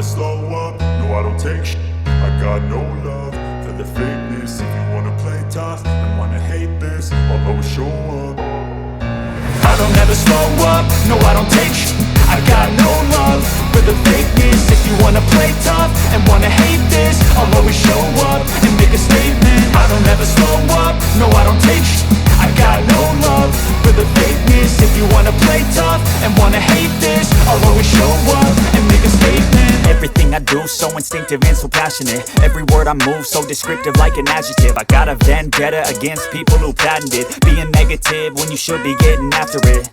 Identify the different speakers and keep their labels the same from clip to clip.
Speaker 1: never slow up, no I don't take shit. I got no love for the fakeness. If you wanna play tough and wanna hate this, I'll always show up. I don't ever slow up, no I don't take shit. I got no love for the fakeness. If you wanna play tough and wanna hate this, I'll always show up and make a statement. I don't ever slow up, no I don't take shit. I got no love for the fakeness. If you wanna play tough and wanna hate this, I'll always show up and make a statement.
Speaker 2: Everything I do so instinctive and so passionate. Every word I move so descriptive like an adjective. I got a vendetta against people who patented being negative when you should be getting after it.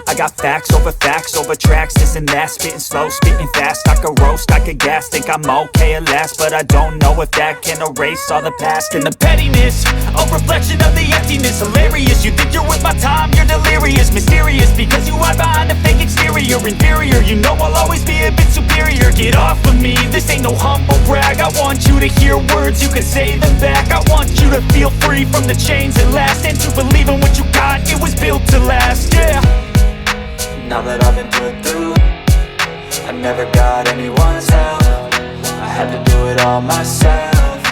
Speaker 2: I got facts over tracks, this and that. Spitting slow, spitting fast. I could roast, I could gas. Think I'm okay at last, but I don't know if that can erase all the past. And the pettiness, a reflection of the emptiness. Hilarious, you think you're worth my time, you're delirious. Mysterious, because you hide behind a fake exterior. Inferior, you know I'll always be a bit superior. Get off of me, this ain't no humble brag. I want you to hear words, you can say them back. I want you to feel free from the chains that last, and to believe in what you got, it was built to last, yeah.
Speaker 3: Now that I've been put through, I never got anyone's help. I had to do it all myself.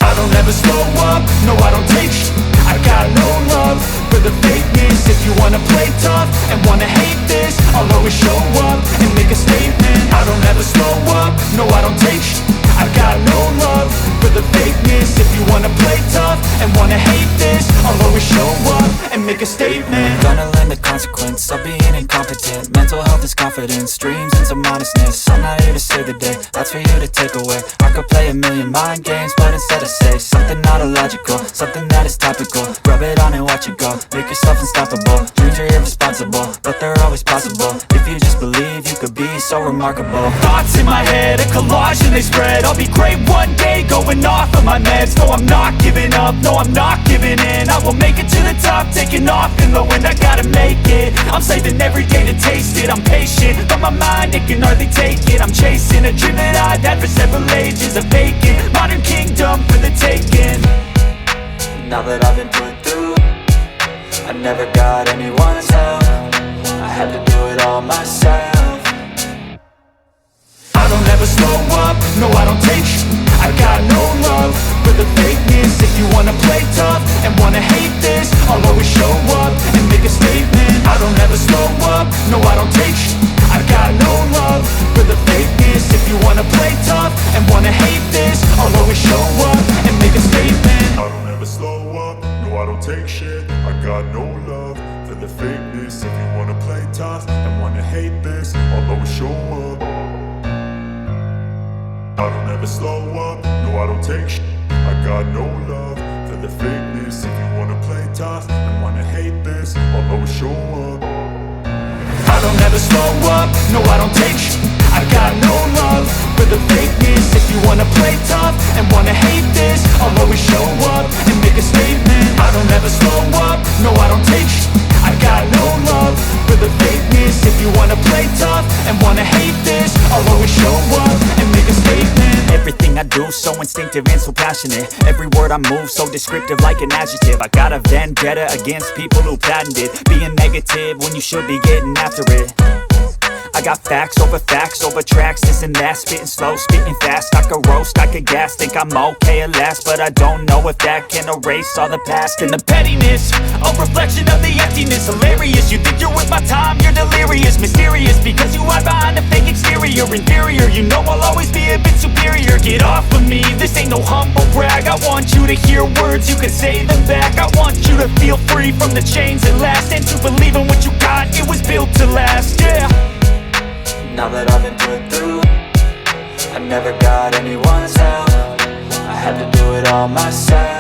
Speaker 1: I don't ever slow up, no I don't take shit. I got no love for the fakeness. If you wanna play tough and wanna hate this, I'll always show up and make a statement. I don't ever slow up, no I don't take shit. I got no love for the fakeness. If you wanna play tough and wanna hate this, I'll always show up and make a statement.
Speaker 3: Gonna learn the consequence of being incompetent. Mental health is confidence, dreams and some honestness. I'm not here to save the day, that's for you to take away. I could play a million mind games, but instead I say something not illogical, something that is topical. Rub it on and watch it go, make yourself unstoppable. Dreams are irresponsible, but they're always possible. If you just believe, you could be so remarkable.
Speaker 2: Thoughts in my head, a collage and they spread. I'll be great one day, going off of my meds. No, I'm not giving up, no, I'm not giving in. I will make it to the top, taking off in the wind. I gotta make it, I'm saving every day to taste it. I'm patient, but my mind, it can hardly take it. I'm chasing a dream that I've had for several ages. A vacant, modern kingdom for the taking.
Speaker 3: Now that I've been put through, I never got anyone's help. I had to do it all myself.
Speaker 1: I don't ever slow up, no I don't take shit. I got no love for the fakeness. If you wanna play tough and wanna hate this, I'll always show up and make a statement. I don't ever slow up, no I don't take shit. I got no love for the fakeness. If you wanna play tough and wanna hate this, I'll always show up and make a statement. I don't ever slow up, no I don't take shit. I got no love for the fakeness. If you wanna play tough and wanna hate this, I'll always show up. I don't ever slow up, no I don't take shit. I got no love for the fakeness. If you wanna play tough and wanna hate this, I'll always show up. I don't ever slow up, no I don't take shit. I got no love for the fakeness. If you wanna play tough and wanna hate this, I'll always show up and make a statement. I don't ever slow up, no I don't take shit. I got no love for the fakeness. If you wanna play tough and wanna hate this, I'll always show up and make a statement.
Speaker 2: Everything I do so instinctive and so passionate. Every word I move so descriptive like an adjective. I got a vendetta against people who patented being negative when you should be getting after it. I got facts over tracks, this and that. Spitting slow, spitting fast. I could roast, I could gas. Think I'm okay at last, but I don't know if that can erase all the past. And the pettiness, a reflection of the emptiness. Hilarious, you think you're worth my time, you're delirious. Mysterious, because you hide behind a fake exterior. Inferior, you know I'll always be a bit superior. Get off of me, this ain't no humble brag. I want you to hear words, you can say them back. I want you to feel free from the chains that last, and to believe in what you got, it was built to last, yeah.
Speaker 3: Now that I've been put through, I never got anyone's help. I had to do it all myself.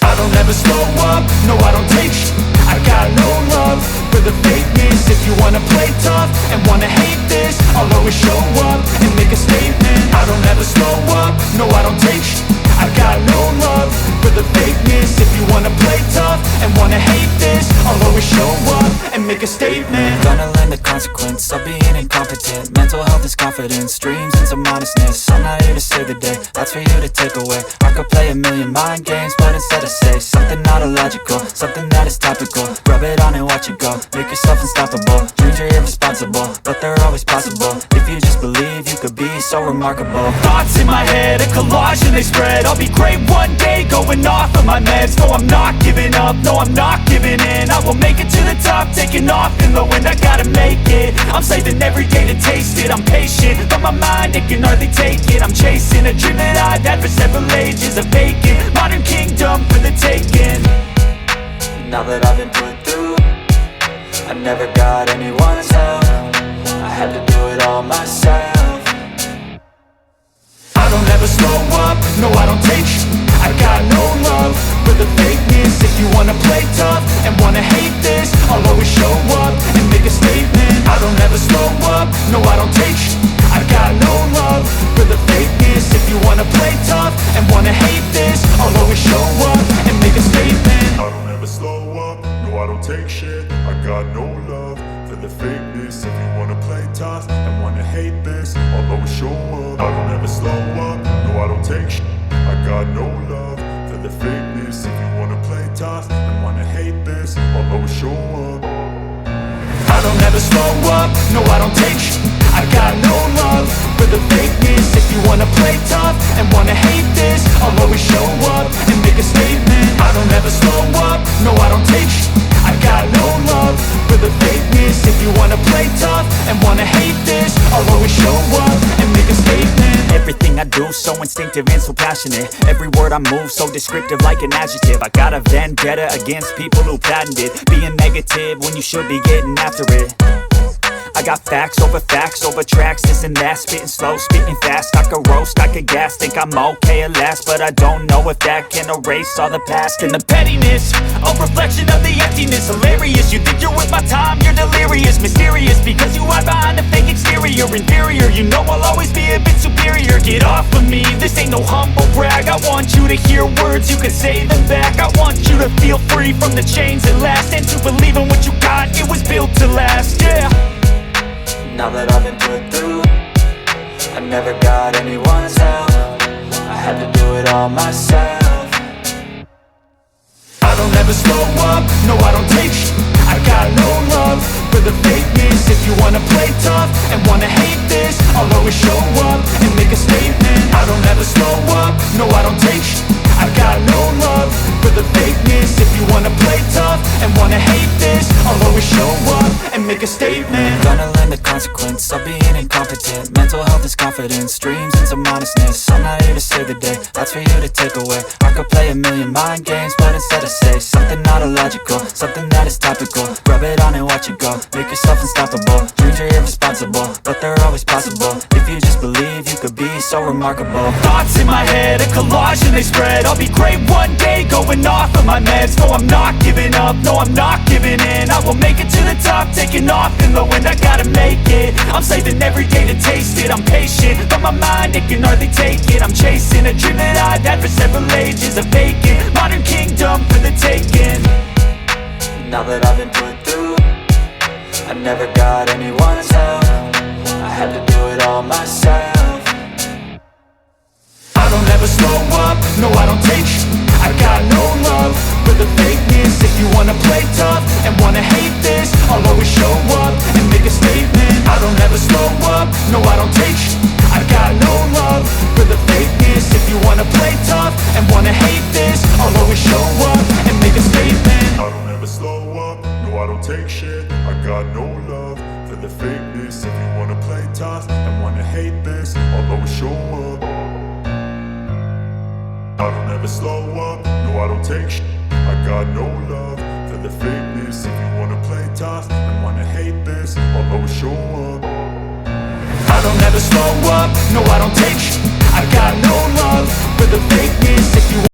Speaker 1: I don't ever slow up, no I don't take shit. I got no love for the fakeness. If you wanna play tough and wanna hate this, I'll always show up and make a statement. I don't ever slow up, no I don't take shit. I got no love for the fakeness. If you wanna play tough and wanna hate this, I'll always show up and make a statement.
Speaker 3: Gonna learn the consequence of being incompetent. Mental health is confidence, dreams and some honestness. I'm not here to save the day, that's for you to take away. I could play a million mind games, but instead I say something not illogical, something that is topical. Rub it on and watch it go, make yourself unstoppable. Dreams are irresponsible, but they're always possible. If you just believe, you could be so remarkable.
Speaker 2: Thoughts in my head, a collage and they spread. I'll be great one day, going off of my meds. No, I'm not giving up, no, I'm not giving in. I will make it to the top, taking off in the wind. I gotta make it, I'm saving every day to taste it. I'm patient, but my mind, it can hardly take it. I'm chasing a dream that I've had for several ages. A vacant, modern kingdom for the taking.
Speaker 3: Now that I've been put through, I never got anyone's help. I had to do it all myself.
Speaker 2: I don't ever slow up, no I don't take I got no love for the fakeness. If you wanna play tough and wanna hate this, I'll always show up and make a statement. I don't ever slow up, no I don't take I got no love for the fakeness. If you wanna play tough and wanna hate this, I'll always show up and make a statement.
Speaker 1: I don't ever slow up, no I don't take shit. I got no love for the fakeness. If you wanna play tough and wanna hate this, I'll always show up. I don't ever slow up, no I don't take shit. I got no love for the fakeness. If you wanna play tough and wanna hate this, I'll always show up.
Speaker 2: I don't ever slow up, no I don't take I got no love for the fakeness. If you wanna play tough and wanna hate this, I'll always show up and make a statement. I don't ever slow up, no I don't take I got no love for the fakeness. If you wanna play tough and wanna hate this, I'll always show up and make a statement. Everything I do so instinctive and so passionate. Every word I move so descriptive like an adjective. I got a vendetta against people who patented being negative when you should be getting after it. I got facts over tracks, this and that. Spitting slow, spitting fast. I could roast, I could gas. Think I'm okay at last, but I don't know if that can erase all the past. And the pettiness, a reflection of the emptiness. Hilarious, you think you're worth my time, you're delirious. Mysterious, because you hide behind a fake exterior. Inferior, you know I'll always be a bit superior. Get off of me, this ain't no humble brag. I want you to hear words, you can say them back. I want you to feel free from the chains that last, and to believe in what you got, it was built to last, yeah.
Speaker 3: Now that I've been put through, I never got anyone's help. I had to do it all myself.
Speaker 2: I don't ever slow up, no I don't take I got no love for the fakeness. If you wanna play tough and wanna hate this, I'll always show up and make a statement. I don't ever slow up, no I don't take I got no love for the fakeness. If you wanna play tough and wanna hate this, I'll always show up and make a statement.
Speaker 3: Gonna learn the consequence of being incompetent. Mental health is confidence, dreams and some honestness. I'm not here to save the day, that's for you to take away. I could play a million mind games, but instead I say something not illogical, something that is topical. Rub it on and watch it go, make yourself unstoppable. Dreams are irresponsible, but they're always possible. If you just believe, you could be so remarkable.
Speaker 2: Thoughts in my head, a collage and they spread. I'll be great one day, going off of my meds. No, I'm not giving up, no, I'm not giving in. I will make it to the top, taking off in the wind. I gotta make it, I'm saving every day to taste it. I'm patient, but my mind, it can hardly take it. I'm chasing a dream that I've had for several ages. A vacant, modern kingdom for the taking.
Speaker 3: Now that I've been put through, I never got anyone's help. I had to do it all myself.
Speaker 2: I don't ever slow up, no I don't take I got no love for the fakeness. If you wanna play tough and wanna hate this, I'll always show up and make a statement. I don't ever slow up, no I don't take I got no love for the fakeness. If you wanna play tough and wanna hate this, I'll always show up and make a statement.
Speaker 1: I don't ever slow up, no I don't take shit. I got no love for the fakeness. If you wanna play tough and wanna hate this, I'll always show up. I don't ever slow up, no I don't take shit. I got no love for the fakeness. If you wanna play tough and wanna hate this, I'll always show up.
Speaker 2: I don't ever slow up, no I don't take I got no love for the fakeness. If you